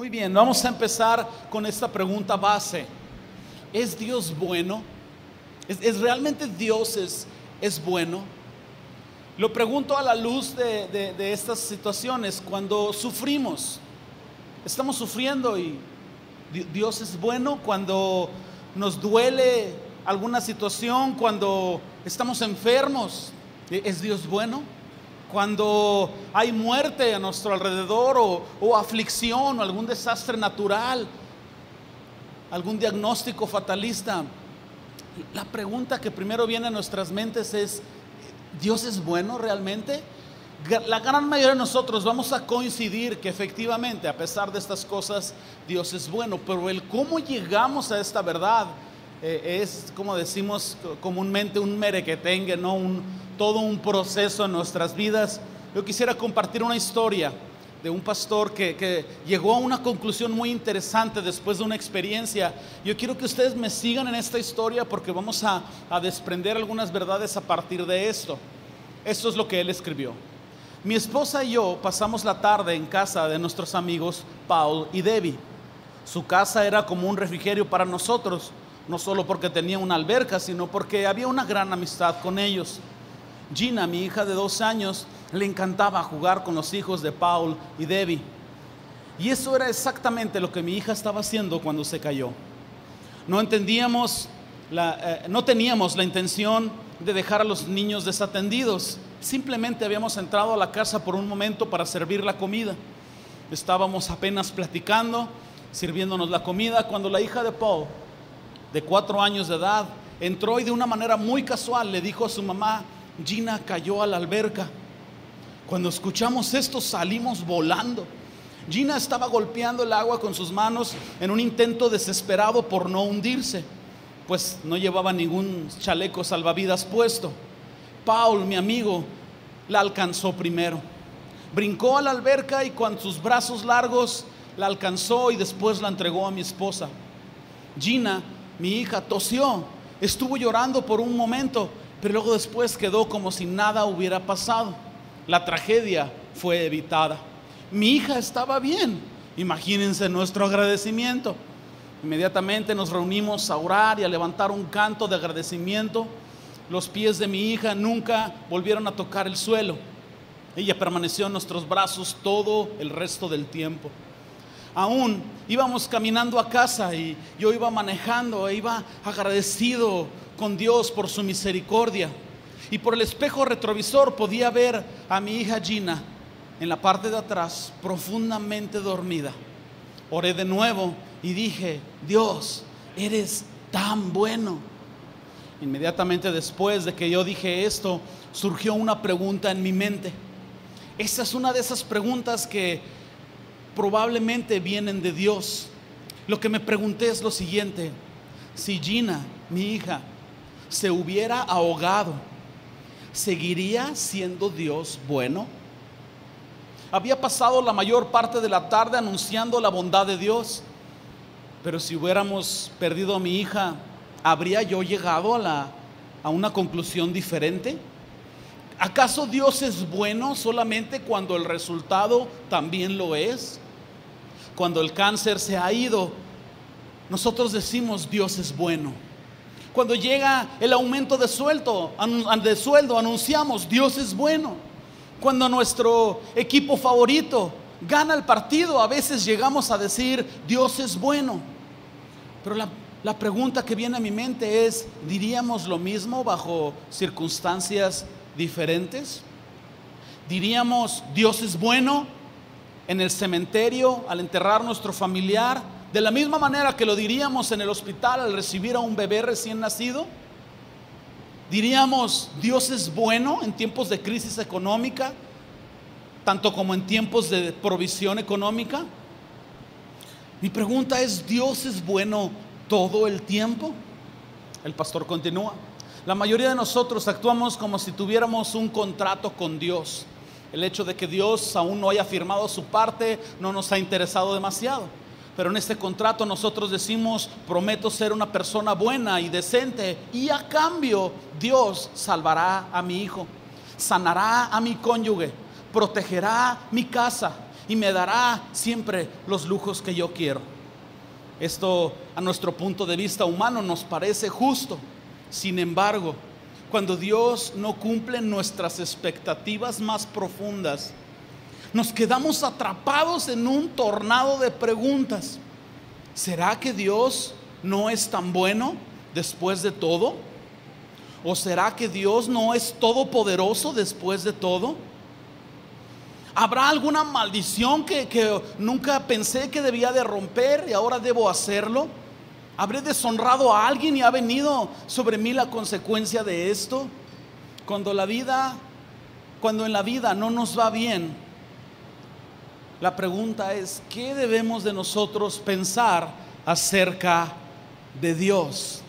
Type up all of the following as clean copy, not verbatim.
Muy bien, vamos a empezar con esta pregunta base. ¿Es Dios bueno? ¿Es realmente Dios es bueno? Lo pregunto a la luz de estas situaciones. Cuando sufrimos, estamos sufriendo y Dios es bueno. Cuando nos duele alguna situación, cuando estamos enfermos, ¿es Dios bueno? Cuando hay muerte a nuestro alrededor o aflicción o algún desastre natural, algún diagnóstico fatalista, la pregunta que primero viene a nuestras mentes es: ¿Dios es bueno realmente? La gran mayoría de nosotros vamos a coincidir que efectivamente, a pesar de estas cosas, Dios es bueno, pero el cómo llegamos a esta verdad es, como decimos comúnmente, un merequetengue, ¿no? Todo un proceso en nuestras vidas. Yo quisiera compartir una historia de un pastor que llegó a una conclusión muy interesante después de una experiencia. Yo quiero que ustedes me sigan en esta historia porque vamos a desprender algunas verdades a partir de esto. Esto es lo que él escribió. Mi esposa y yo pasamos la tarde en casa de nuestros amigos Paul y Debbie. Su casa era como un refrigerio para nosotros, no solo porque tenía una alberca, sino porque había una gran amistad con ellos. Gina, mi hija de 2 años, le encantaba jugar con los hijos de Paul y Debbie. Y eso era exactamente lo que mi hija estaba haciendo cuando se cayó. No teníamos la intención de dejar a los niños desatendidos. Simplemente habíamos entrado a la casa por un momento para servir la comida. Estábamos apenas platicando, sirviéndonos la comida, cuando la hija de Paul, de 4 años de edad, entró y de una manera muy casual le dijo a su mamá: Gina cayó a la alberca. Cuando escuchamos esto, salimos volando. Gina estaba golpeando el agua con sus manos en un intento desesperado por no hundirse, pues no llevaba ningún chaleco salvavidas puesto. Paul, mi amigo, la alcanzó primero. Brincó a la alberca y con sus brazos largos la alcanzó y después la entregó a mi esposa. Gina, mi hija, tosió, estuvo llorando por un momento, pero luego después quedó como si nada hubiera pasado. La tragedia fue evitada. Mi hija estaba bien. Imagínense nuestro agradecimiento. Inmediatamente nos reunimos a orar y a levantar un canto de agradecimiento. Los pies de mi hija nunca volvieron a tocar el suelo. Ella permaneció en nuestros brazos todo el resto del tiempo. Aún íbamos caminando a casa y yo iba manejando e iba agradecido con Dios por su misericordia. Y por el espejo retrovisor podía ver a mi hija Gina en la parte de atrás, profundamente dormida. Oré de nuevo y dije: Dios, eres tan bueno. Inmediatamente después de que yo dije esto, surgió una pregunta en mi mente. Esta es una de esas preguntas que probablemente vienen de Dios. Lo que me pregunté es lo siguiente: si Gina, mi hija, se hubiera ahogado, ¿seguiría siendo Dios bueno? Había pasado la mayor parte de la tarde anunciando la bondad de Dios, pero si hubiéramos perdido a mi hija, ¿habría yo llegado a una conclusión diferente? ¿Acaso Dios es bueno solamente cuando el resultado también lo es? Cuando el cáncer se ha ido, nosotros decimos: Dios es bueno. Cuando llega el aumento de sueldo, anunciamos: Dios es bueno. Cuando nuestro equipo favorito gana el partido, a veces llegamos a decir: Dios es bueno. Pero la pregunta que viene a mi mente es: ¿diríamos lo mismo bajo circunstancias diferentes? ¿Diríamos Dios es bueno en el cementerio al enterrar a nuestro familiar, de la misma manera que lo diríamos en el hospital al recibir a un bebé recién nacido? ¿Diríamos Dios es bueno en tiempos de crisis económica, tanto como en tiempos de provisión económica? Mi pregunta es: ¿Dios es bueno todo el tiempo? El pastor continúa: la mayoría de nosotros actuamos como si tuviéramos un contrato con Dios. El hecho de que Dios aún no haya firmado su parte no nos ha interesado demasiado. Pero en este contrato nosotros decimos: prometo ser una persona buena y decente, y a cambio Dios salvará a mi hijo, sanará a mi cónyuge, protegerá mi casa y me dará siempre los lujos que yo quiero. Esto a nuestro punto de vista humano nos parece justo. Sin embargo, cuando Dios no cumple nuestras expectativas más profundas, nos quedamos atrapados en un tornado de preguntas. ¿Será que Dios no es tan bueno después de todo? ¿O será que Dios no es todopoderoso después de todo? ¿Habrá alguna maldición que nunca pensé que debía de romper y ahora debo hacerlo? ¿Habré deshonrado a alguien y ha venido sobre mí la consecuencia de esto? Cuando en la vida no nos va bien, la pregunta es: ¿qué debemos de nosotros pensar acerca de Dios?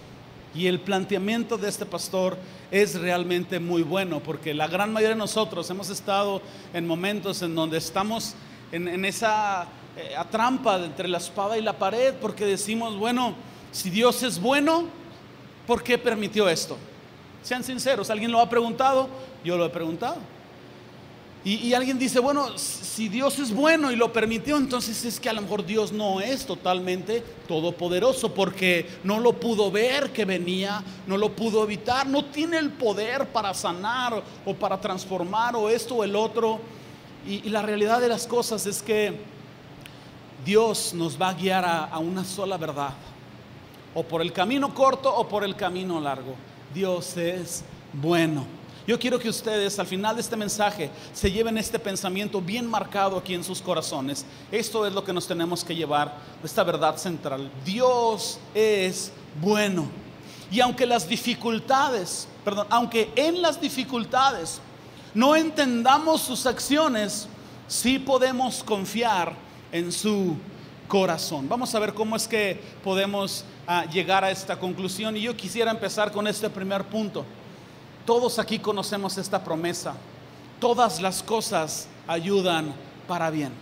Y el planteamiento de este pastor es realmente muy bueno, porque la gran mayoría de nosotros hemos estado en momentos en donde estamos en esa trampa entre la espada y la pared, porque decimos: bueno, si Dios es bueno, ¿por qué permitió esto? Sean sinceros, ¿alguien lo ha preguntado? Yo lo he preguntado. Y alguien dice: bueno, si Dios es bueno y lo permitió, entonces es que a lo mejor Dios no es totalmente todopoderoso, porque no lo pudo ver que venía, no lo pudo evitar, no tiene el poder para sanar o para transformar o esto o el otro. Y la realidad de las cosas es que Dios nos va a guiar a una sola verdad, o por el camino corto o por el camino largo. Dios es bueno. Yo quiero que ustedes al final de este mensaje se lleven este pensamiento bien marcado aquí en sus corazones. Esto es lo que nos tenemos que llevar, esta verdad central: Dios es bueno. Y aunque en las dificultades no entendamos sus acciones, sí podemos confiar en su corazón. Vamos a ver cómo es que podemos llegar a esta conclusión. Y yo quisiera empezar con este primer punto. Todos aquí conocemos esta promesa: todas las cosas ayudan para bien.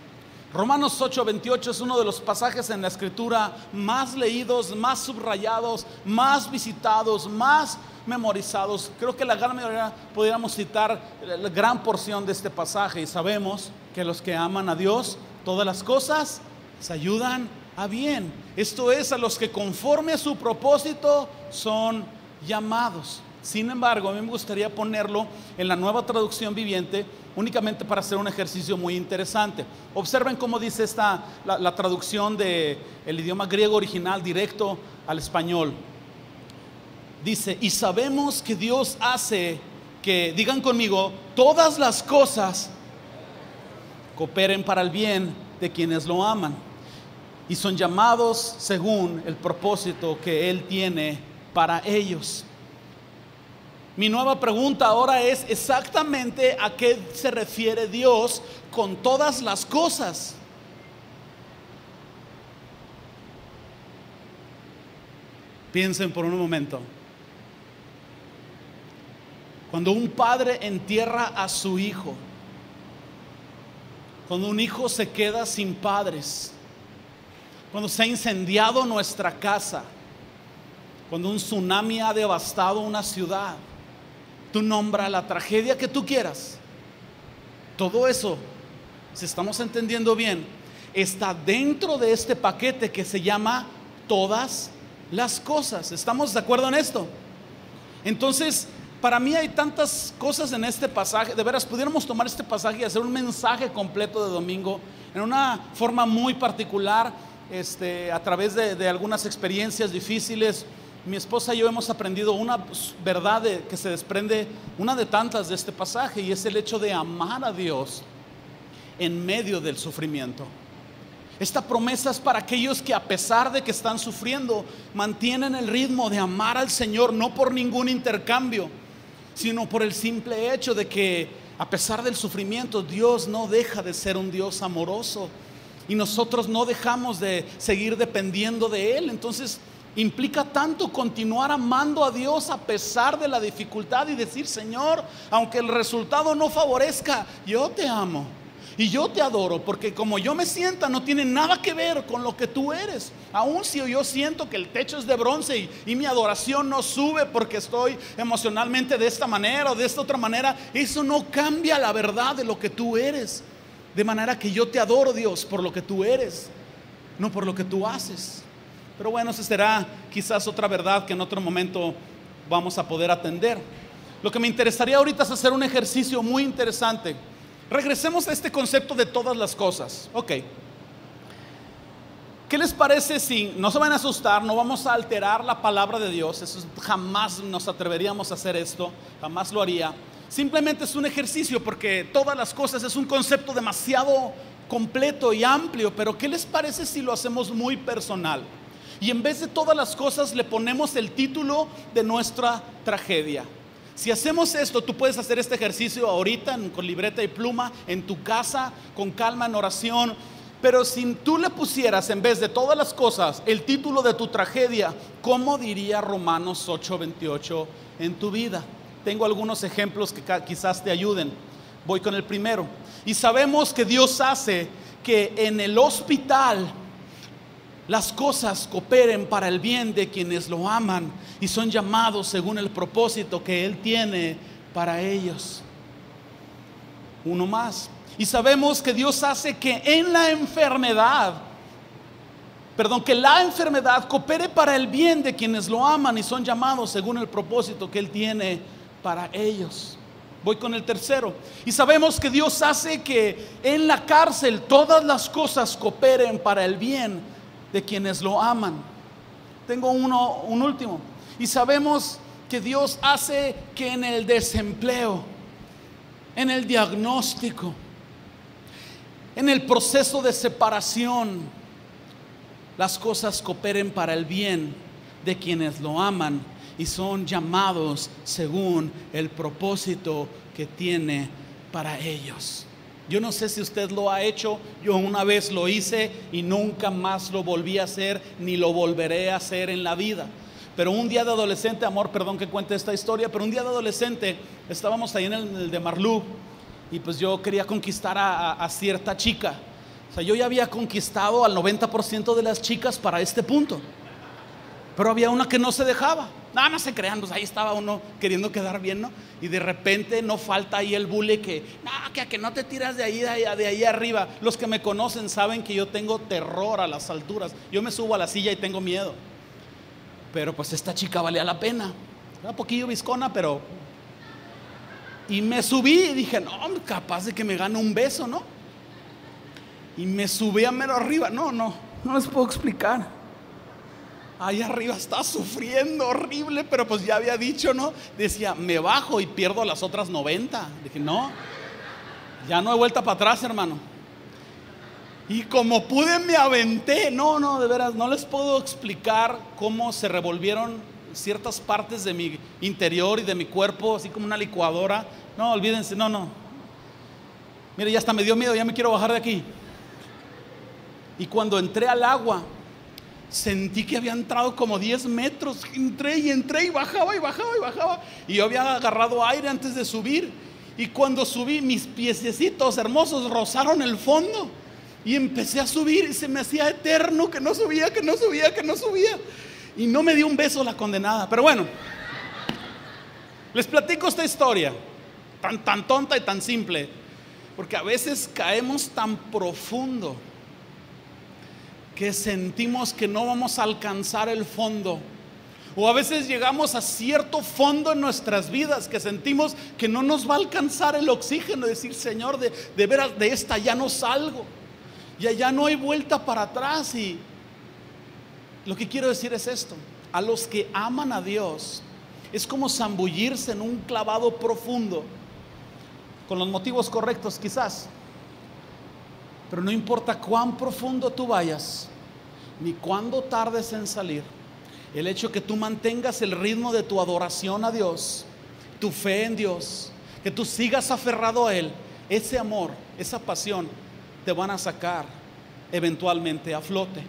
Romanos 8:28 es uno de los pasajes en la escritura más leídos, más subrayados, más visitados, más memorizados. Creo que la gran mayoría pudiéramos citar la gran porción de este pasaje, y sabemos que los que aman a Dios, todas las cosas se ayudan a bien. Esto es, a los que conforme a su propósito son llamados. Sin embargo, a mí me gustaría ponerlo en la Nueva Traducción Viviente, únicamente para hacer un ejercicio muy interesante. Observen cómo dice la traducción del idioma griego original directo al español. Dice: y sabemos que Dios hace que, digan conmigo, todas las cosas cooperen para el bien de quienes lo aman y son llamados según el propósito que Él tiene para ellos. Mi nueva pregunta ahora es: exactamente a qué se refiere Dios con todas las cosas. Piensen por un momento. Cuando un padre entierra a su hijo, cuando un hijo se queda sin padres, cuando se ha incendiado nuestra casa, cuando un tsunami ha devastado una ciudad, tú nombra la tragedia que tú quieras. Todo eso, si estamos entendiendo bien, está dentro de este paquete que se llama todas las cosas. ¿Estamos de acuerdo en esto? Entonces, para mí hay tantas cosas en este pasaje. De veras, pudiéramos tomar este pasaje y hacer un mensaje completo de domingo en una forma muy particular, a través de algunas experiencias difíciles. Mi esposa y yo hemos aprendido una verdad que se desprende, una de tantas de este pasaje, y es el hecho de amar a Dios en medio del sufrimiento. Esta promesa es para aquellos que, a pesar de que están sufriendo, mantienen el ritmo de amar al Señor, no por ningún intercambio, sino por el simple hecho de que, a pesar del sufrimiento, Dios no deja de ser un Dios amoroso, y nosotros no dejamos de seguir dependiendo de Él. Entonces implica tanto continuar amando a Dios a pesar de la dificultad y decir: Señor, aunque el resultado no favorezca, yo te amo y yo te adoro, porque como yo me sienta no tiene nada que ver con lo que tú eres. Aun si yo siento que el techo es de bronce y mi adoración no sube porque estoy emocionalmente de esta manera o de esta otra manera, eso no cambia la verdad de lo que tú eres. De manera que yo te adoro, Dios, por lo que tú eres, no por lo que tú haces. Pero bueno, esa será quizás otra verdad que en otro momento vamos a poder atender. Lo que me interesaría ahorita es hacer un ejercicio muy interesante. Regresemos a este concepto de todas las cosas. Ok. ¿Qué les parece si, no se van a asustar, no vamos a alterar la palabra de Dios? Eso jamás nos atreveríamos a hacer esto, jamás lo haría. Simplemente es un ejercicio porque todas las cosas es un concepto demasiado completo y amplio. Pero ¿qué les parece si lo hacemos muy personal? Y en vez de todas las cosas le ponemos el título de nuestra tragedia. Si hacemos esto, tú puedes hacer este ejercicio ahorita con libreta y pluma, en tu casa, con calma, en oración. Pero si tú le pusieras en vez de todas las cosas el título de tu tragedia, ¿cómo diría Romanos 8:28 en tu vida? Tengo algunos ejemplos que quizás te ayuden. Voy con el primero. Y sabemos que Dios hace que en el hospital las cosas cooperen para el bien de quienes lo aman y son llamados según el propósito que Él tiene para ellos. Uno más. Y sabemos que Dios hace que en la enfermedad, que la enfermedad coopere para el bien de quienes lo aman y son llamados según el propósito que Él tiene para ellos. Voy con el tercero. Y sabemos que Dios hace que en la cárcel todas las cosas cooperen para el bien de quienes lo aman. Tengo un último. Y sabemos que Dios hace que en el desempleo, en el diagnóstico, en el proceso de separación, las cosas cooperen para el bien de quienes lo aman y son llamados según el propósito que tiene para ellos. Yo no sé si usted lo ha hecho. Yo una vez lo hice y nunca más lo volví a hacer, ni lo volveré a hacer en la vida. Pero un día de adolescente, amor, perdón que cuente esta historia, pero un día de adolescente estábamos ahí en el de Marlú. Y pues yo quería conquistar a cierta chica. O sea, yo ya había conquistado al 90% de las chicas para este punto. Pero había una que no se dejaba. No se crean, pues ahí estaba uno queriendo quedar bien, ¿no? Y de repente no falta ahí el bully que no te tiras de ahí arriba. Los que me conocen saben que yo tengo terror a las alturas. Yo me subo a la silla y tengo miedo. Pero pues esta chica valía la pena. Era un poquillo viscona, pero... Y me subí y dije, no, capaz de que me gane un beso, ¿no? Y me subí a mero arriba. No les puedo explicar. Ahí arriba estaba sufriendo horrible, pero pues ya había dicho, ¿no? Decía, me bajo y pierdo las otras 90. Dije, no, ya no hay vuelta para atrás, hermano. Y como pude me aventé. No, de veras, no les puedo explicar cómo se revolvieron ciertas partes de mi interior y de mi cuerpo, así como una licuadora. No, olvídense, no. Mire, ya hasta me dio miedo, ya me quiero bajar de aquí. Y cuando entré al agua, sentí que había entrado como 10 metros. Entré y bajaba. Y yo había agarrado aire antes de subir. Y cuando subí, mis piececitos hermosos rozaron el fondo. Y empecé a subir y se me hacía eterno que no subía. Y no me dio un beso la condenada. Pero bueno, les platico esta historia tan tonta y tan simple, porque a veces caemos tan profundo que sentimos que no vamos a alcanzar el fondo. O a veces llegamos a cierto fondo en nuestras vidas que sentimos que no nos va a alcanzar el oxígeno. Decir, Señor, de veras, de esta ya no salgo, y allá no hay vuelta para atrás. Y lo que quiero decir es esto: a los que aman a Dios es como zambullirse en un clavado profundo, con los motivos correctos quizás, pero no importa cuán profundo tú vayas, ni cuándo tardes en salir, el hecho que tú mantengas el ritmo de tu adoración a Dios, tu fe en Dios, que tú sigas aferrado a Él, ese amor, esa pasión te van a sacar eventualmente a flote.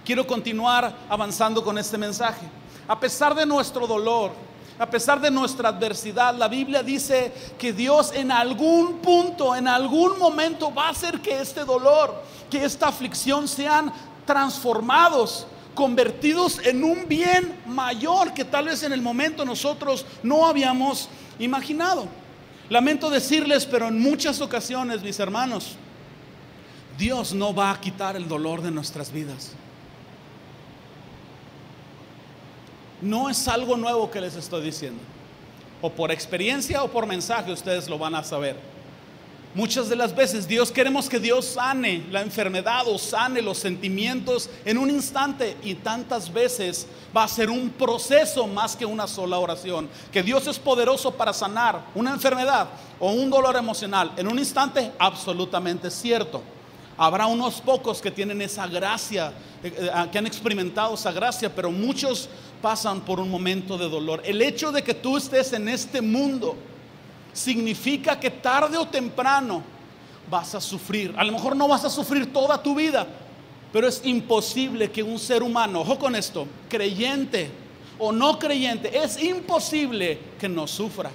Quiero continuar avanzando con este mensaje. A pesar de nuestro dolor, a pesar de nuestra adversidad, la Biblia dice que Dios en algún punto, en algún momento va a hacer que este dolor, que esta aflicción sean transformados, convertidos en un bien mayor que tal vez en el momento nosotros no habíamos imaginado. Lamento decirles, pero en muchas ocasiones, mis hermanos, Dios no va a quitar el dolor de nuestras vidas. No es algo nuevo que les estoy diciendo. O por experiencia o por mensaje ustedes lo van a saber. Muchas de las veces queremos que Dios sane la enfermedad o sane los sentimientos en un instante, y tantas veces va a ser un proceso más que una sola oración. Que Dios es poderoso para sanar una enfermedad o un dolor emocional en un instante, absolutamente cierto. Habrá unos pocos que tienen esa gracia, que han experimentado esa gracia, pero muchos pasan por un momento de dolor. El hecho de que tú estés en este mundo significa que tarde o temprano vas a sufrir. A lo mejor no vas a sufrir toda tu vida, pero es imposible que un ser humano, ojo con esto, creyente o no creyente, es imposible que no sufra.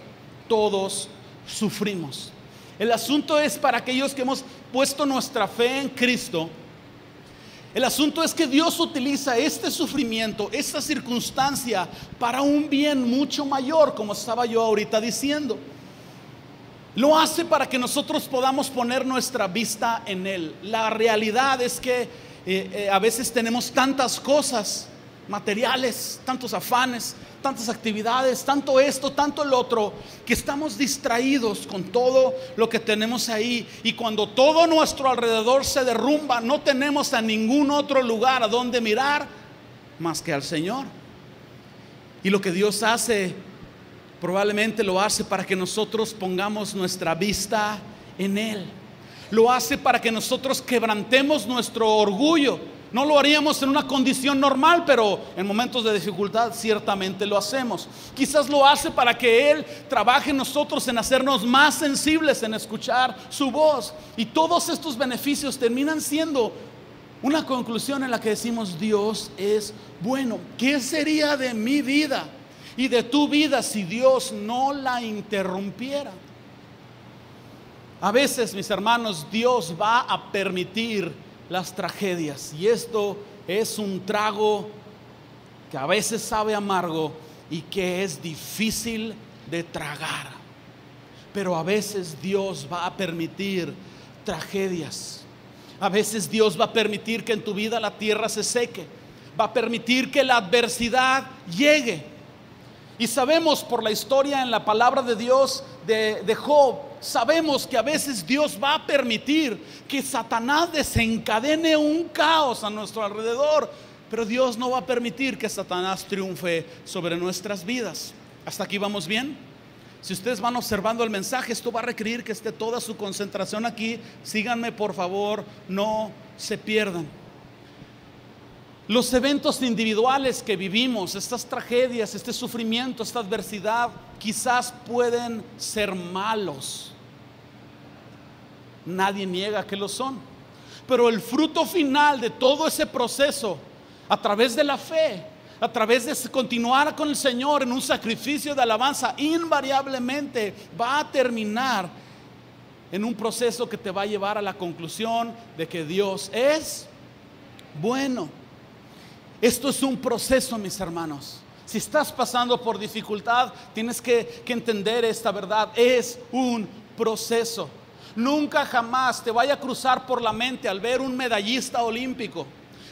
Todos sufrimos. El asunto es para aquellos que hemos puesto nuestra fe en Cristo. El asunto es que Dios utiliza este sufrimiento, esta circunstancia, para un bien mucho mayor, como estaba yo ahorita diciendo. Lo hace para que nosotros podamos poner nuestra vista en Él. La realidad es que a veces tenemos tantas cosas materiales, tantos afanes, tantas actividades, tanto esto, tanto el otro, que estamos distraídos con todo lo que tenemos ahí. Y cuando todo nuestro alrededor se derrumba, no tenemos a ningún otro lugar a donde mirar más que al Señor. Y lo que Dios hace, probablemente lo hace para que nosotros pongamos nuestra vista en Él. Lo hace para que nosotros quebrantemos nuestro orgullo. No lo haríamos en una condición normal, pero en momentos de dificultad ciertamente lo hacemos. Quizás lo hace para que Él trabaje en nosotros en hacernos más sensibles, en escuchar su voz. Y todos estos beneficios terminan siendo una conclusión en la que decimos: Dios es bueno. ¿Qué sería de mi vida y de tu vida si Dios no la interrumpiera? A veces, mis hermanos, Dios va a permitir las tragedias, y esto es un trago que a veces sabe amargo y que es difícil de tragar. Pero a veces Dios va a permitir tragedias. A veces Dios va a permitir que en tu vida la tierra se seque. Va a permitir que la adversidad llegue. Y sabemos por la historia en la palabra de Dios de Job, sabemos que a veces Dios va a permitir que Satanás desencadene un caos a nuestro alrededor, pero Dios no va a permitir que Satanás triunfe sobre nuestras vidas. ¿Hasta aquí vamos bien? Si ustedes van observando el mensaje, esto va a requerir que esté toda su concentración aquí. Síganme, por favor, no se pierdan. Los eventos individuales que vivimos, estas tragedias, este sufrimiento, esta adversidad, quizás pueden ser malos. Nadie niega que lo son. Pero el fruto final de todo ese proceso, a través de la fe, a través de continuar con el Señor en un sacrificio de alabanza, invariablemente va a terminar en un proceso que te va a llevar a la conclusión de que Dios es bueno. Esto es un proceso, mis hermanos. Si estás pasando por dificultad, tienes que entender esta verdad. Es un proceso. Nunca jamás te vaya a cruzar por la mente al ver un medallista olímpico,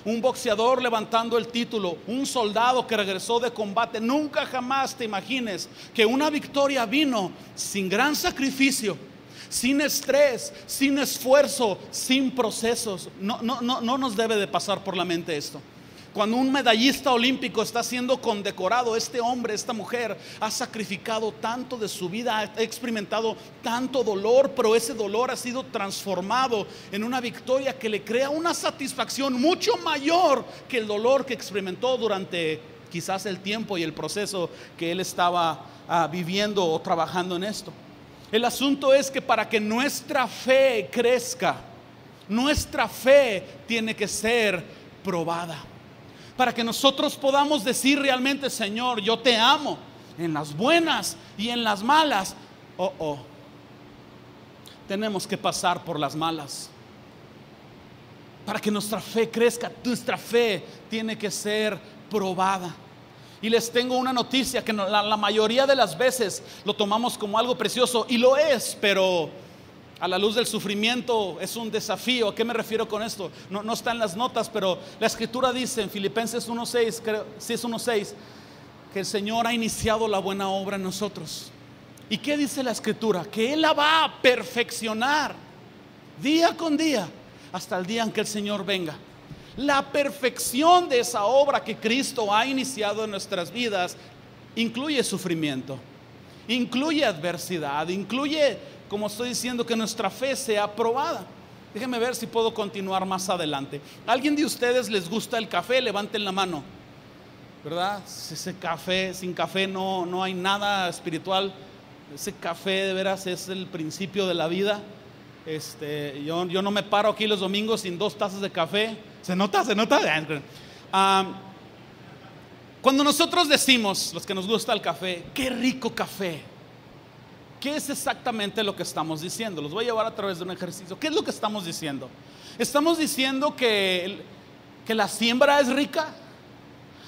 un boxeador levantando el título, un soldado que regresó de combate. Nunca jamás te imagines que una victoria vino sin gran sacrificio, sin estrés, sin esfuerzo, sin procesos. No nos debe de pasar por la mente esto. Cuando un medallista olímpico está siendo condecorado, este hombre, esta mujer ha sacrificado tanto de su vida, ha experimentado tanto dolor, pero ese dolor ha sido transformado en una victoria que le crea una satisfacción mucho mayor que el dolor que experimentó durante quizás el tiempo y el proceso que él estaba viviendo o trabajando en esto. El asunto es que para que nuestra fe crezca, nuestra fe tiene que ser probada. Para que nosotros podamos decir realmente: Señor, yo te amo en las buenas y en las malas. Tenemos que pasar por las malas. Para que nuestra fe crezca, nuestra fe tiene que ser probada. Y les tengo una noticia, que la mayoría de las veces lo tomamos como algo precioso, y lo es, pero a la luz del sufrimiento es un desafío. ¿A qué me refiero con esto? No está en las notas, pero la escritura dice en Filipenses 1:6, creo, sí es 1:6, que el Señor ha iniciado la buena obra en nosotros. ¿Y qué dice la escritura? Que Él la va a perfeccionar día con día hasta el día en que el Señor venga. La perfección de esa obra que Cristo ha iniciado en nuestras vidas incluye sufrimiento, incluye adversidad, incluye, como estoy diciendo, que nuestra fe sea probada. Déjenme ver si puedo continuar más adelante. ¿Alguien de ustedes les gusta el café? Levanten la mano. ¿Verdad? Ese café, sin café no hay nada espiritual. Ese café de veras es el principio de la vida. Yo no me paro aquí los domingos sin 2 tazas de café. ¿Se nota? Cuando nosotros decimos, los que nos gusta el café, qué rico café, ¿qué es exactamente lo que estamos diciendo? Los voy a llevar a través de un ejercicio. ¿Qué es lo que estamos diciendo? Estamos diciendo que la siembra es rica.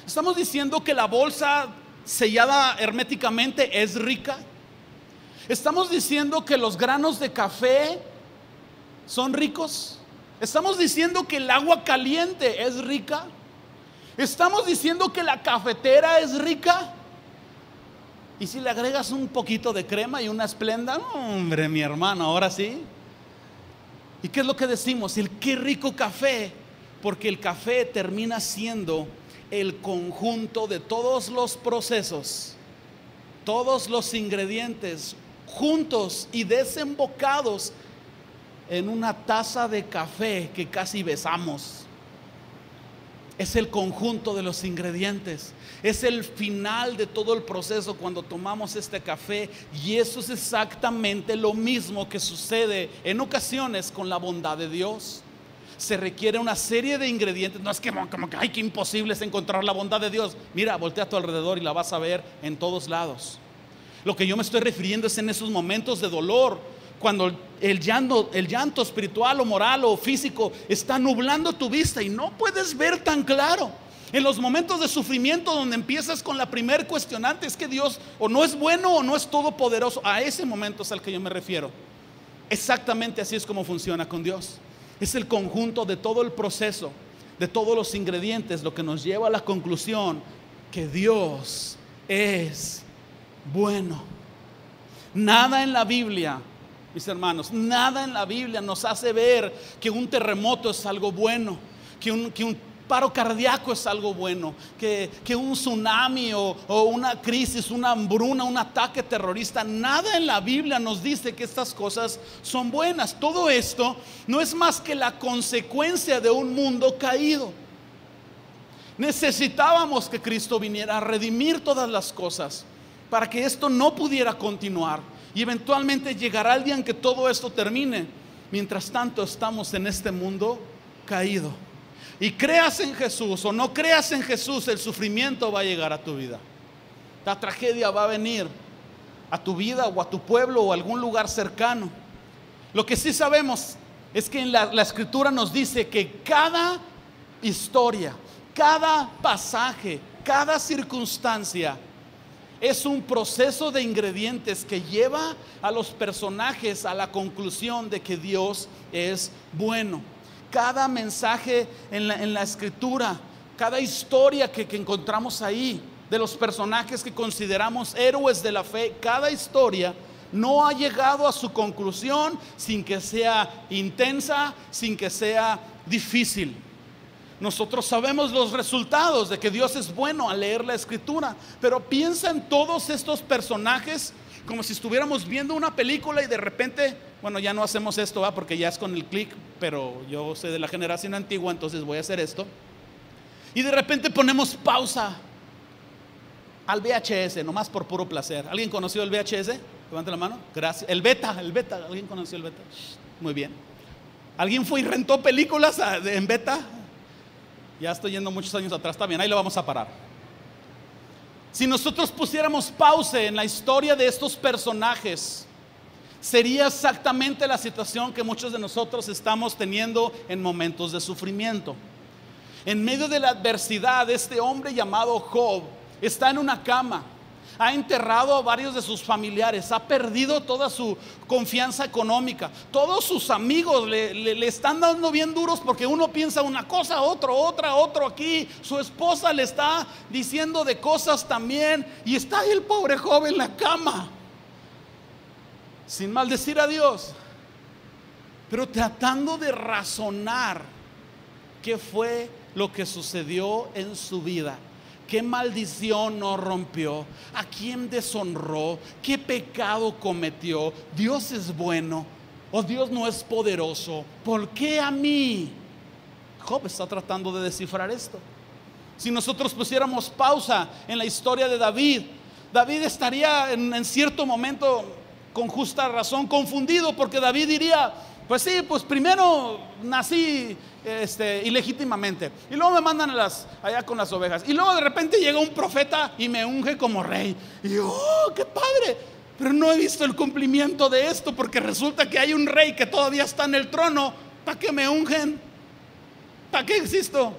Estamos diciendo que la bolsa sellada herméticamente es rica. Estamos diciendo que los granos de café son ricos. Estamos diciendo que el agua caliente es rica. Estamos diciendo que la cafetera es rica. Y si le agregas un poquito de crema y una esplenda, hombre, mi hermano, ahora sí. ¿Y qué es lo que decimos? El qué rico café, porque el café termina siendo el conjunto de todos los procesos, todos los ingredientes juntos y desembocados en una taza de café que casi besamos. Es el conjunto de los ingredientes, es el final de todo el proceso cuando tomamos este café. Y eso es exactamente lo mismo que sucede en ocasiones con la bondad de Dios. Se requiere una serie de ingredientes. No es que como que ay, qué imposible es encontrar la bondad de Dios. Mira, voltea a tu alrededor y la vas a ver en todos lados. Lo que yo me estoy refiriendo es en esos momentos de dolor, cuando el llanto espiritual o moral o físico está nublando tu vista y no puedes ver tan claro. En los momentos de sufrimiento donde empiezas con la primer cuestionante, es que Dios o no es bueno o no es todopoderoso. A ese momento es al que yo me refiero. Exactamente así es como funciona con Dios. Es el conjunto de todo el proceso, de todos los ingredientes, lo que nos lleva a la conclusión que Dios es bueno. Nada en la Biblia, mis hermanos, nada en la Biblia nos hace ver que un terremoto es algo bueno, que un paro cardíaco es algo bueno, que un tsunami o una crisis, una hambruna, un ataque terrorista. Nada en la Biblia nos dice que estas cosas son buenas. Todo esto no es más que la consecuencia de un mundo caído. Necesitábamos que Cristo viniera a redimir todas las cosas para que esto no pudiera continuar. Y eventualmente llegará el día en que todo esto termine. Mientras tanto estamos en este mundo caído. Y creas en Jesús o no creas en Jesús, el sufrimiento va a llegar a tu vida. La tragedia va a venir a tu vida o a tu pueblo o a algún lugar cercano. Lo que sí sabemos es que en la escritura nos dice que cada historia, cada pasaje, cada circunstancia es un proceso de ingredientes que lleva a los personajes a la conclusión de que Dios es bueno. Cada mensaje en la escritura, cada historia que encontramos ahí de los personajes que consideramos héroes de la fe, cada historia no ha llegado a su conclusión sin que sea intensa, sin que sea difícil. Nosotros sabemos los resultados de que Dios es bueno al leer la escritura, pero piensa en todos estos personajes como si estuviéramos viendo una película y de repente, bueno, ya no hacemos esto, porque ya es con el clic, pero yo soy de la generación antigua, entonces voy a hacer esto. Y de repente ponemos pausa al VHS, nomás por puro placer. ¿Alguien conoció el VHS? Levante la mano. Gracias. El beta. ¿Alguien conoció el beta? Muy bien. ¿Alguien fue y rentó películas en beta? Ya estoy yendo muchos años atrás, está bien, ahí lo vamos a parar. Si nosotros pusiéramos pausa en la historia de estos personajes, sería exactamente la situación que muchos de nosotros estamos teniendo en momentos de sufrimiento. En medio de la adversidad, este hombre llamado Job está en una cama. ha enterrado a varios de sus familiares, ha perdido toda su confianza económica. Todos sus amigos le están dando bien duros porque uno piensa una cosa, otro aquí. Su esposa le está diciendo de cosas también y está ahí el pobre joven en la cama, sin maldecir a Dios, pero tratando de razonar qué fue lo que sucedió en su vida. ¿Qué maldición no rompió? ¿A quién deshonró? ¿Qué pecado cometió? ¿Dios es bueno o Dios no es poderoso? ¿Por qué a mí? Job está tratando de descifrar esto. Si nosotros pusiéramos pausa en la historia de David, David estaría en cierto momento, con justa razón, confundido, porque David diría: pues sí, pues primero nací ilegítimamente y luego me mandan allá con las ovejas y luego de repente llega un profeta y me unge como rey y yo, ¡oh, qué padre! Pero no he visto el cumplimiento de esto, porque resulta que hay un rey que todavía está en el trono. ¿Para qué me ungen? ¿Para qué existo?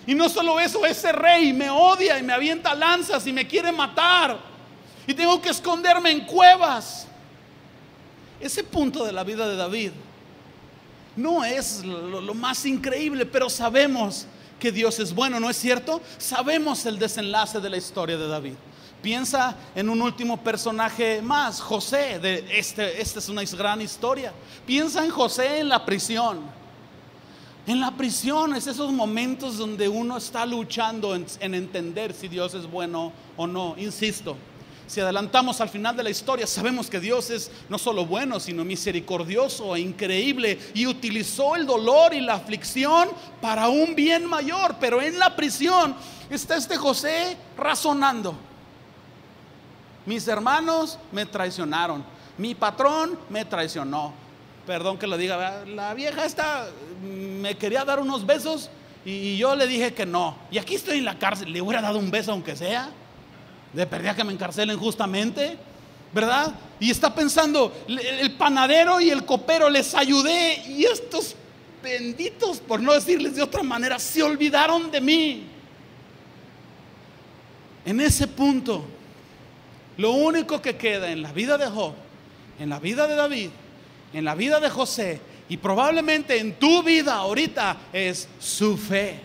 Y no solo eso, ese rey me odia y me avienta lanzas y me quiere matar y tengo que esconderme en cuevas. Ese punto de la vida de David no es lo más increíble, pero sabemos que Dios es bueno, ¿no es cierto? Sabemos el desenlace de la historia de David. Piensa en un último personaje más, José. Esta es una gran historia. Piensa en José en la prisión. En la prisión es esos momentos donde uno está luchando en entender si Dios es bueno o no. Insisto, si adelantamos al final de la historia, sabemos que Dios es no solo bueno, sino misericordioso e increíble, y utilizó el dolor y la aflicción para un bien mayor. Pero en la prisión está este José razonando: mis hermanos me traicionaron, mi patrón me traicionó. Perdón que lo diga, la vieja esta me quería dar unos besos y yo le dije que no, y aquí estoy en la cárcel. Le hubiera dado un beso aunque sea, de perdida que me encarcelen justamente, ¿verdad? Y está pensando: el panadero y el copero les ayudé y estos benditos, por no decirles de otra manera, se olvidaron de mí. En ese punto, lo único que queda en la vida de Job, en la vida de David, en la vida de José y probablemente en tu vida ahorita es su fe.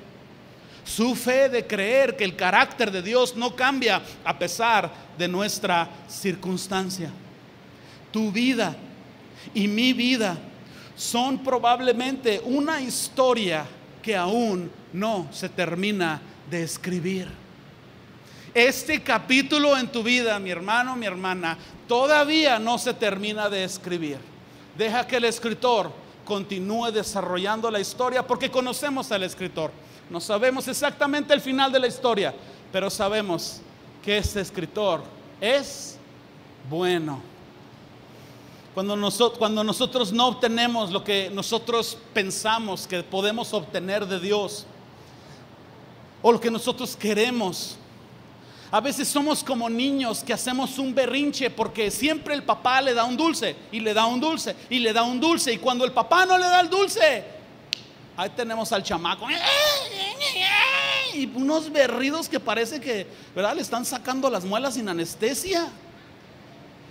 Su fe de creer que el carácter de Dios no cambia a pesar de nuestra circunstancia. Tu vida y mi vida son probablemente una historia que aún no se termina de escribir. Este capítulo en tu vida, mi hermano, mi hermana, todavía no se termina de escribir. Deja que el escritor continúe desarrollando la historia, porque conocemos al escritor. No sabemos exactamente el final de la historia, pero sabemos que este escritor es bueno. Cuando nosotros no obtenemos lo que nosotros pensamos que podemos obtener de Dios, o lo que nosotros queremos, a veces somos como niños que hacemos un berrinche porque siempre el papá le da un dulce y le da un dulce y le da un dulce, y cuando el papá no le da el dulce, ahí tenemos al chamaco y unos berridos que parece que, ¿verdad?, le están sacando las muelas sin anestesia.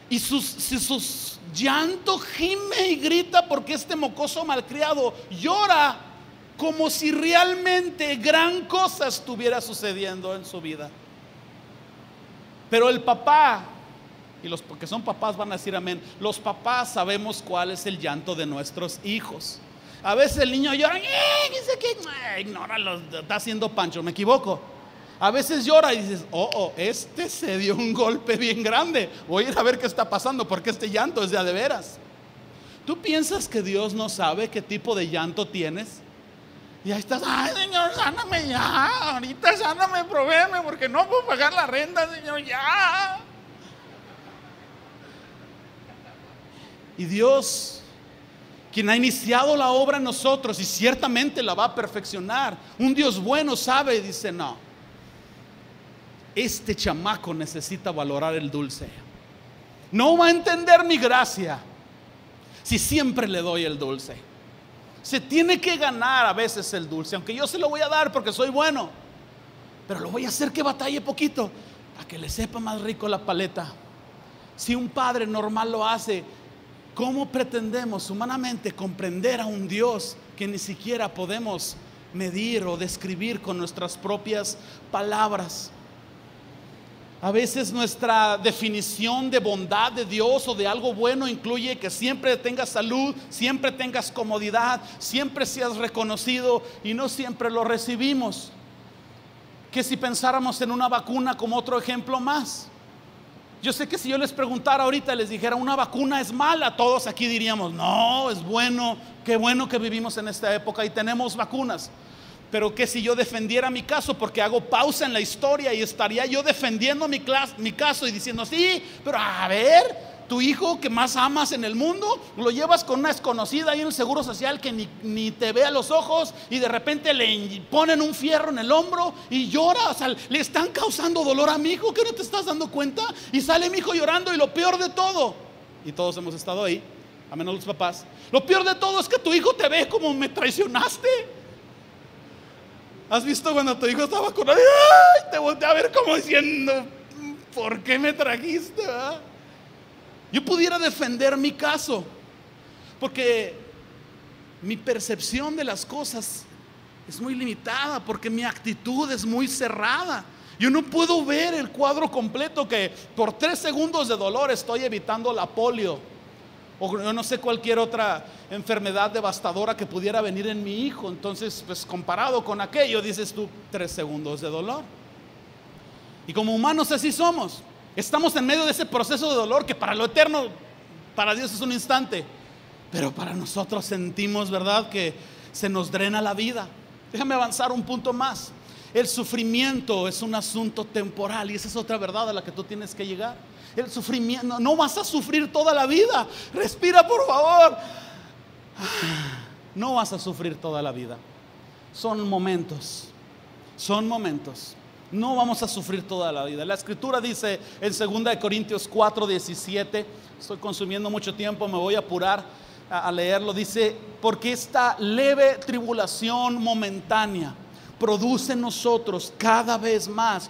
Y sus llanto gime y grita porque este mocoso malcriado llora como si realmente gran cosa estuviera sucediendo en su vida. Pero el papá, y los que son papás van a decir amén, los papás sabemos cuál es el llanto de nuestros hijos. A veces el niño llora, dice que ignóralo, está haciendo pancho, me equivoco. A veces llora y dices: este se dio un golpe bien grande, voy a ir a ver qué está pasando, porque este llanto es de a de veras. ¿Tú piensas que Dios no sabe qué tipo de llanto tienes? Y ahí estás: ay, Señor, sáname ya, ahorita sáname, provéeme, porque no puedo pagar la renta, Señor, ya. Y Dios, quien ha iniciado la obra en nosotros y ciertamente la va a perfeccionar, un Dios bueno, sabe y dice: no, este chamaco necesita valorar el dulce. No va a entender mi gracia si siempre le doy el dulce. Se tiene que ganar a veces el dulce, aunque yo se lo voy a dar porque soy bueno, pero lo voy a hacer que batalle poquito. para que le sepa más rico la paleta. Si un padre normal lo hace, ¿cómo pretendemos humanamente comprender a un Dios que ni siquiera podemos medir o describir con nuestras propias palabras? A veces nuestra definición de bondad de Dios o de algo bueno incluye que siempre tengas salud, siempre tengas comodidad, siempre seas reconocido, y no siempre lo recibimos. Que si pensáramos en una vacuna como otro ejemplo más, yo sé que si yo les preguntara ahorita, les dijera una vacuna es mala, todos aquí diríamos no, es bueno, qué bueno que vivimos en esta época y tenemos vacunas. Pero que si yo defendiera mi caso, porque hago pausa en la historia y estaría yo defendiendo mi caso y diciendo sí, pero a ver, tu hijo que más amas en el mundo, lo llevas con una desconocida ahí en el Seguro Social que ni te ve a los ojos, y de repente le ponen un fierro en el hombro y llora. O sea, le están causando dolor a mi hijo, ¿que no te estás dando cuenta? Y sale mi hijo llorando, y lo peor de todo, y todos hemos estado ahí, a menos los papás, lo peor de todo es que tu hijo te ve como me traicionaste. ¿Has visto cuando tu hijo está vacunado? ¡Ay! Te voltea a ver como diciendo, ¿por qué me trajiste? ¿Verdad? Yo pudiera defender mi caso, porque mi percepción de las cosas es muy limitada, porque mi actitud es muy cerrada. Yo no puedo ver el cuadro completo, que por 3 segundos de dolor estoy evitando la polio, o yo no sé, cualquier otra enfermedad devastadora que pudiera venir en mi hijo. Entonces, pues comparado con aquello, dices tú, 3 segundos de dolor. Y como humanos así somos. Estamos en medio de ese proceso de dolor que para lo eterno, para Dios es un instante, pero para nosotros sentimos, ¿verdad?, que se nos drena la vida. Déjame avanzar un punto más. El sufrimiento es un asunto temporal, y esa es otra verdad a la que tú tienes que llegar. El sufrimiento, no vas a sufrir toda la vida. Respira, por favor. No vas a sufrir toda la vida. Son momentos. No vamos a sufrir toda la vida. La escritura dice en 2 Corintios 4:17, estoy consumiendo mucho tiempo, me voy a apurar a leerlo. Dice, porque esta leve tribulación momentánea produce en nosotros cada vez más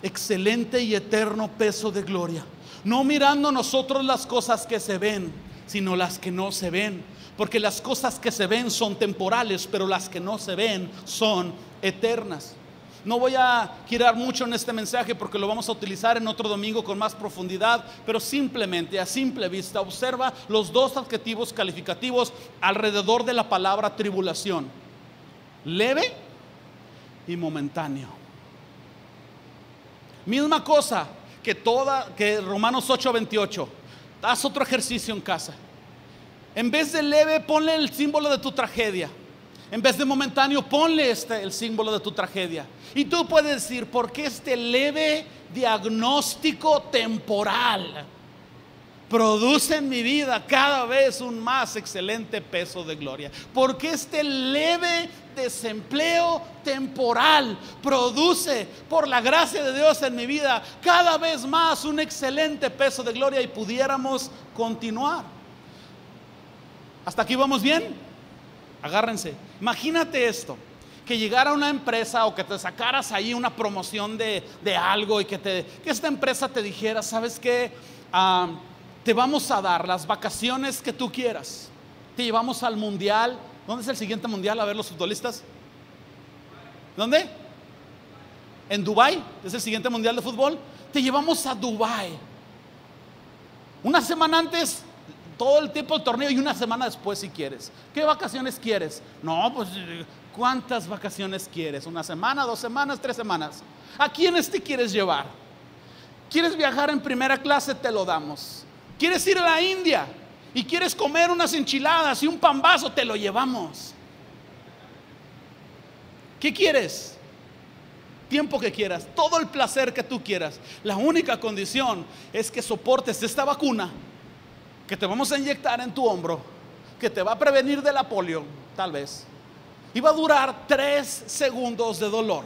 excelente y eterno peso de gloria, no mirando nosotros las cosas que se ven, sino las que no se ven, porque las cosas que se ven son temporales, pero las que no se ven son eternas. No voy a girar mucho en este mensaje porque lo vamos a utilizar en otro domingo con más profundidad, pero simplemente a simple vista observa los 2 adjetivos calificativos alrededor de la palabra tribulación: leve y momentáneo. Misma cosa que Romanos 8:28. Haz otro ejercicio en casa. En vez de leve, ponle el símbolo de tu tragedia. En vez de momentáneo, ponle el símbolo de tu tragedia. Y tú puedes decir, ¿por qué este leve diagnóstico temporal produce en mi vida cada vez un más excelente peso de gloria? ¿Por qué este leve desempleo temporal produce, por la gracia de Dios en mi vida, cada vez más un excelente peso de gloria? Y pudiéramos continuar. ¿Hasta aquí vamos bien? Agárrense. Imagínate esto, que llegara una empresa o que te sacaras ahí una promoción de algo, y que esta empresa te dijera, ¿sabes qué? Te vamos a dar las vacaciones que tú quieras, te llevamos al mundial. ¿Dónde es el siguiente mundial? A ver, los futbolistas. ¿Dónde? En Dubái, es el siguiente mundial de fútbol. Te llevamos a Dubái. Una semana antes, todo el tiempo del torneo, y una semana después si quieres. ¿Qué vacaciones quieres? No, pues ¿cuántas vacaciones quieres? ¿Una semana, 2 semanas, 3 semanas? ¿A quiénes te quieres llevar? ¿Quieres viajar en primera clase? Te lo damos. ¿Quieres ir a la India y quieres comer unas enchiladas y un pambazo? Te lo llevamos. ¿Qué quieres? Tiempo que quieras, todo el placer que tú quieras. La única condición es que soportes esta vacuna que te vamos a inyectar en tu hombro, que te va a prevenir de la polio, tal vez, y va a durar 3 segundos de dolor.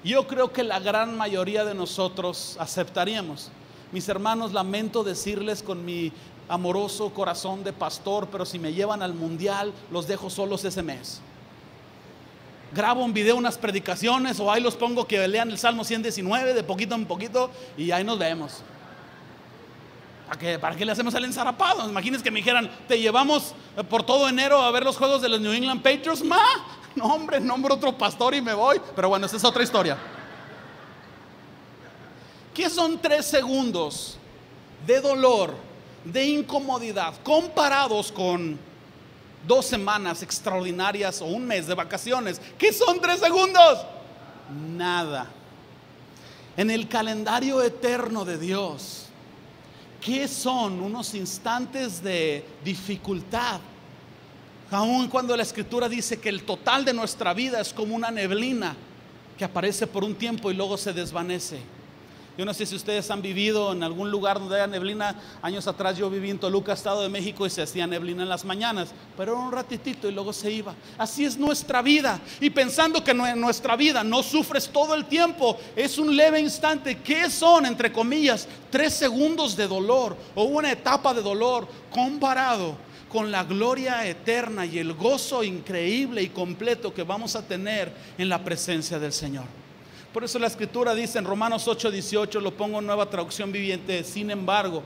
Yo creo que la gran mayoría de nosotros aceptaríamos. Mis hermanos, lamento decirles con mi amoroso corazón de pastor, pero si me llevan al mundial, los dejo solos ese mes. grabo un video, unas predicaciones, o ahí los pongo que lean el Salmo 119 de poquito en poquito y ahí nos vemos. ¿Para qué le hacemos el ensarapado? Imagínense que me dijeran, te llevamos por todo enero a ver los juegos de los New England Patriots. No hombre, nombro otro pastor y me voy. Pero bueno, esa es otra historia. ¿Qué son 3 segundos de dolor, de incomodidad, comparados con 2 semanas extraordinarias o un mes de vacaciones? ¿Qué son 3 segundos? Nada. En el calendario eterno de Dios, ¿qué son unos instantes de dificultad? Aun cuando la Escritura dice que el total de nuestra vida es como una neblina que aparece por un tiempo y luego se desvanece. Yo no sé si ustedes han vivido en algún lugar donde haya neblina. Años atrás yo viví en Toluca, Estado de México, y se hacía neblina en las mañanas, pero era un ratitito y luego se iba. Así es nuestra vida. Y pensando que en nuestra vida no sufres todo el tiempo, es un leve instante. ¿Qué son, entre comillas, 3 segundos de dolor o una etapa de dolor comparado con la gloria eterna y el gozo increíble y completo que vamos a tener en la presencia del Señor? Por eso la Escritura dice en Romanos 8:18, lo pongo en Nueva Traducción Viviente: sin embargo,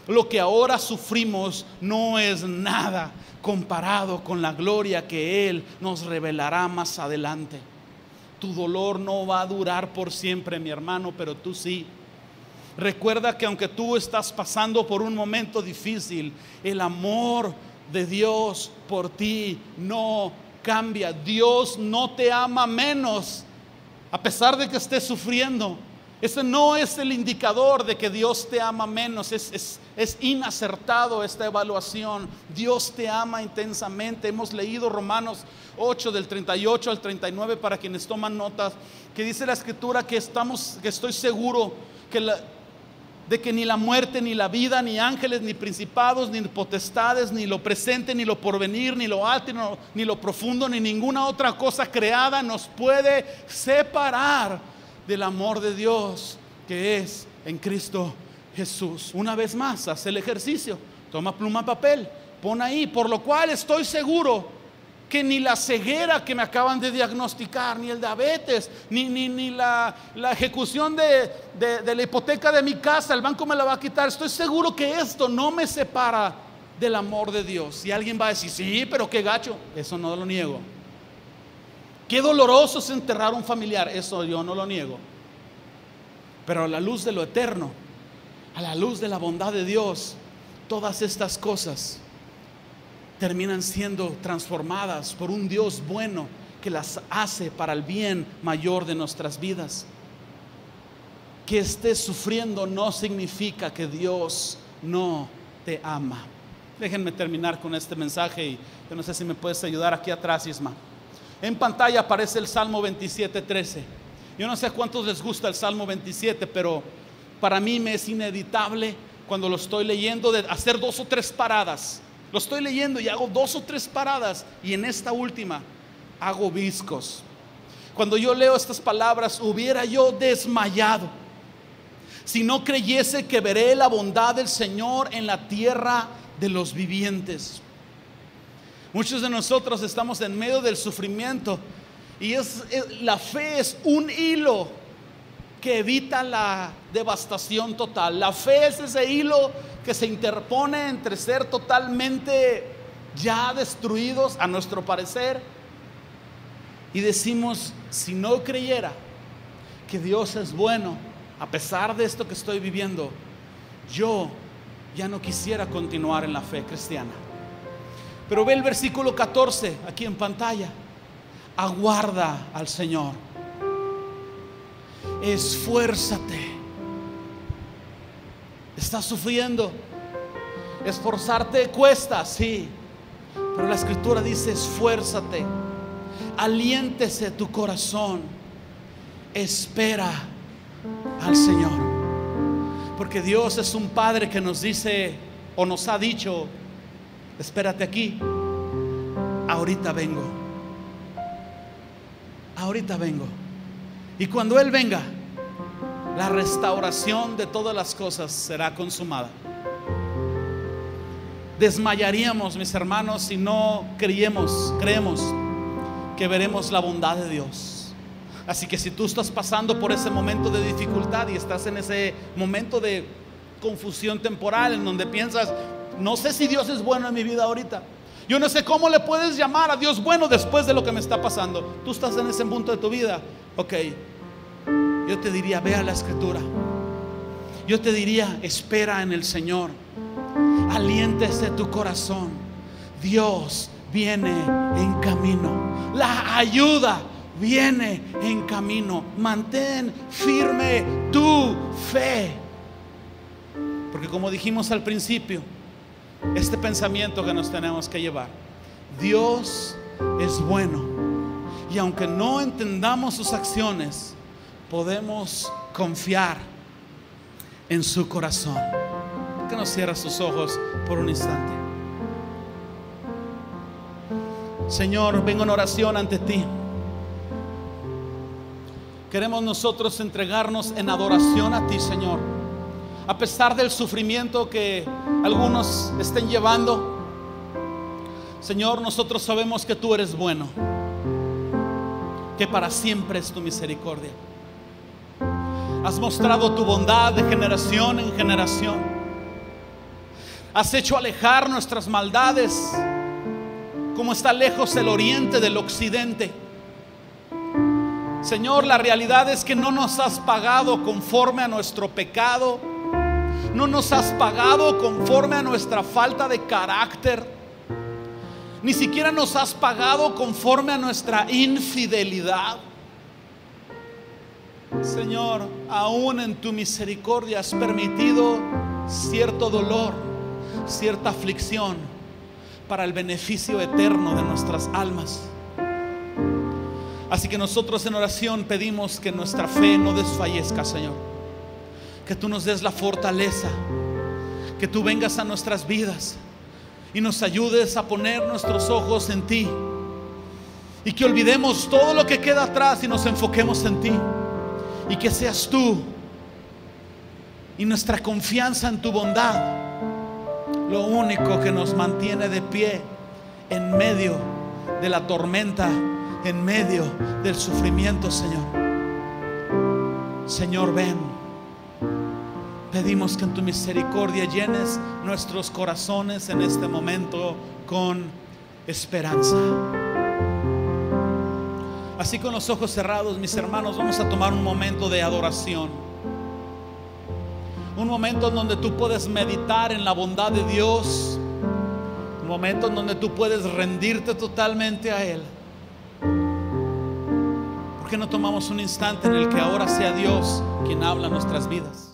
lo que ahora sufrimos no es nada comparado con la gloria que Él nos revelará más adelante. Tu dolor no va a durar por siempre, mi hermano, pero tú sí. Recuerda que aunque tú estás pasando por un momento difícil, el amor de Dios por ti no cambia. Dios no te ama menos a pesar de que estés sufriendo. Ese no es el indicador de que Dios te ama menos. Es inacertado esta evaluación. Dios te ama intensamente. Hemos leído Romanos 8 del 38 al 39 para quienes toman notas, que dice la Escritura que estoy seguro de que ni la muerte, ni la vida, ni ángeles, ni principados, ni potestades, ni lo presente, ni lo porvenir, ni lo alto, ni lo profundo, ni ninguna otra cosa creada nos puede separar del amor de Dios que es en Cristo Jesús. Una vez más, haz el ejercicio, toma pluma, papel, pon ahí: por lo cual estoy seguro que ni la ceguera que me acaban de diagnosticar, ni el diabetes, ni la ejecución de la hipoteca de mi casa, el banco me la va a quitar. Estoy seguro que esto no me separa del amor de Dios. Y alguien va a decir: sí, pero qué gacho. Eso no lo niego. Qué doloroso es enterrar a un familiar. Eso yo no lo niego. Pero a la luz de lo eterno, a la luz de la bondad de Dios, todas estas cosas terminan siendo transformadas por un Dios bueno que las hace para el bien mayor de nuestras vidas. Que estés sufriendo no significa que Dios no te ama. Déjenme terminar con este mensaje, y yo no sé si me puedes ayudar aquí atrás, Isma. En pantalla aparece el Salmo 27:13. Yo no sé a cuántos les gusta el Salmo 27, pero para mí me es inevitable cuando lo estoy leyendo de hacer 2 o 3 paradas. Lo estoy leyendo y hago 2 o 3 paradas, y en esta última hago viscos. Cuando yo leo estas palabras: hubiera yo desmayado si no creyese que veré la bondad del Señor en la tierra de los vivientes. Muchos de nosotros estamos en medio del sufrimiento, y la fe es un hilo que evita la devastación total. La fe es ese hilo que se interpone entre ser totalmente ya destruidos, a nuestro parecer, y decimos: si no creyera que Dios es bueno, a pesar de esto que estoy viviendo, yo ya no quisiera continuar en la fe cristiana. Pero ve el versículo 14 aquí en pantalla: aguarda al Señor, esfuérzate. Estás sufriendo, esforzarte cuesta, sí, pero la Escritura dice: esfuérzate, aliéntese tu corazón, espera al Señor. Porque Dios es un Padre que nos dice, o nos ha dicho: espérate aquí, ahorita vengo, ahorita vengo. Y cuando Él venga, la restauración de todas las cosas será consumada. Desmayaríamos, mis hermanos, si no creemos que que veremos la bondad de Dios. Así que si tú estás pasando por ese momento de dificultad y estás en ese momento de confusión temporal en donde piensas, no sé si Dios es bueno en mi vida ahorita, yo no sé cómo le puedes llamar a Dios bueno después de lo que me está pasando. Tú estás en ese punto de tu vida. Ok, yo te diría, ve a la Escritura. Yo te diría, espera en el Señor. Aliéntese tu corazón. Dios viene en camino. La ayuda viene en camino. Mantén firme tu fe. Porque como dijimos al principio, este pensamiento que nos tenemos que llevar: Dios es bueno, y aunque no entendamos sus acciones, podemos confiar en su corazón. ¿Por qué no cierras sus ojos por un instante? Señor, vengo en oración ante ti. Queremos nosotros entregarnos en adoración a ti, Señor. A pesar del sufrimiento que algunos estén llevando, Señor, nosotros sabemos que tú eres bueno, que para siempre es tu misericordia. Has mostrado tu bondad de generación en generación. Has hecho alejar nuestras maldades como está lejos el oriente del occidente. Señor, la realidad es que no nos has pagado conforme a nuestro pecado. No nos has pagado conforme a nuestra falta de carácter. Ni siquiera nos has pagado conforme a nuestra infidelidad. Señor, aún en tu misericordia has permitido cierto dolor, cierta aflicción para el beneficio eterno de nuestras almas. Así que nosotros en oración pedimos que nuestra fe no desfallezca, Señor. Que tú nos des la fortaleza, que tú vengas a nuestras vidas y nos ayudes a poner nuestros ojos en ti, y que olvidemos todo lo que queda atrás y nos enfoquemos en ti, y que seas tú y nuestra confianza en tu bondad lo único que nos mantiene de pie en medio de la tormenta, en medio del sufrimiento, Señor. Señor, ven. Pedimos que en tu misericordia llenes nuestros corazones en este momento con esperanza. Así, con los ojos cerrados, mis hermanos, vamos a tomar un momento de adoración. Un momento en donde tú puedes meditar en la bondad de Dios. Un momento en donde tú puedes rendirte totalmente a Él. ¿Por qué no tomamos un instante en el que ahora sea Dios quien habla en nuestras vidas?